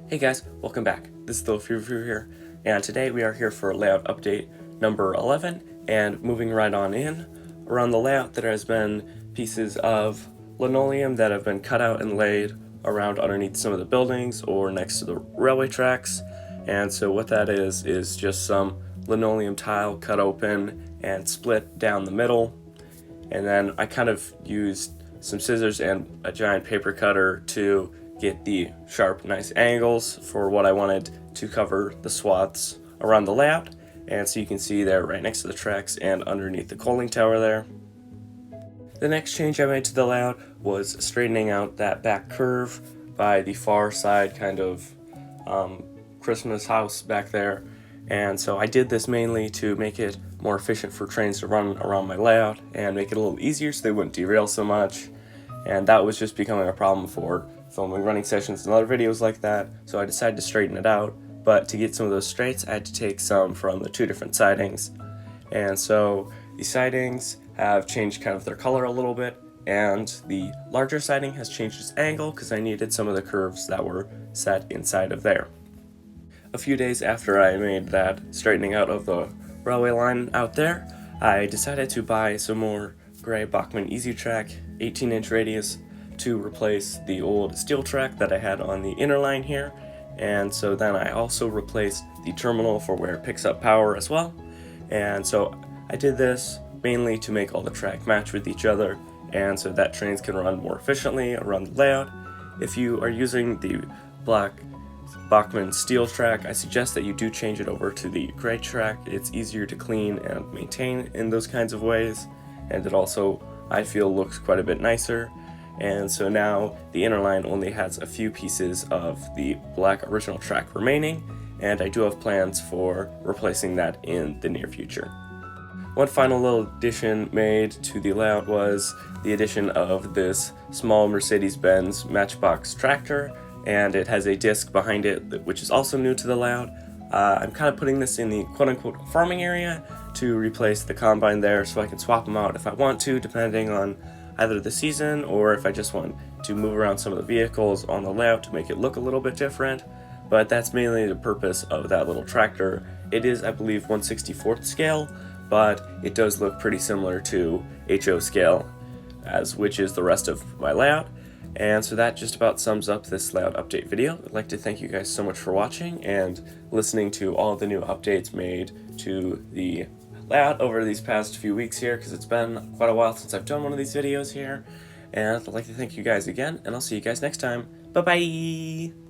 Hey guys, welcome back. This is the Review here, and today we are here for layout update number 11, and moving right on in. Around the layout there has been pieces of linoleum that have been cut out and laid around underneath some of the buildings or next to the railway tracks, and so what that is just some linoleum tile cut open and split down the middle, and then I kind of used some scissors and a giant paper cutter to get the sharp, nice angles for what I wanted to cover the swaths around the layout. And so you can see there right next to the tracks and underneath the coaling tower there. The next change I made to the layout was straightening out that back curve by the far side kind of Christmas house back there. And so I did this mainly to make it more efficient for trains to run around my layout and make it a little easier so they wouldn't derail so much. And that was just becoming a problem for filming running sessions and other videos like that, so I decided to straighten it out. But to get some of those straights, I had to take some from the two different sidings. And so the sidings have changed kind of their color a little bit, and the larger siding has changed its angle because I needed some of the curves that were set inside of there. A few days after I made that straightening out of the railway line out there, I decided to buy some more gray Bachmann Easy Track 18-inch radius to replace the old steel track that I had on the inner line here. And so then I also replaced the terminal for where it picks up power as well. And so I did this mainly to make all the track match with each other, and so that trains can run more efficiently around the layout. If you are using the black Bachmann steel track, I suggest that you do change it over to the gray track. It's easier to clean and maintain in those kinds of ways, and it also, I feel, looks quite a bit nicer. And so now the inner line only has a few pieces of the black original track remaining, and I do have plans for replacing that in the near future. One final little addition made to the layout was the addition of this small Mercedes-Benz Matchbox tractor, and it has a disc behind it which is also new to the layout. I'm kind of putting this in the quote-unquote farming area to replace the combine there, so I can swap them out if I want to, depending on either the season or if I just want to move around some of the vehicles on the layout to make it look a little bit different. But that's mainly the purpose of that little tractor. It is, I believe, 1/64th scale, but it does look pretty similar to HO scale, which is the rest of my layout. And so that just about sums up this layout update video. I'd like to thank you guys so much for watching and listening to all the new updates made to the layout over these past few weeks here, because it's been quite a while since I've done one of these videos here. And I'd like to thank you guys again, and I'll see you guys next time. Bye bye!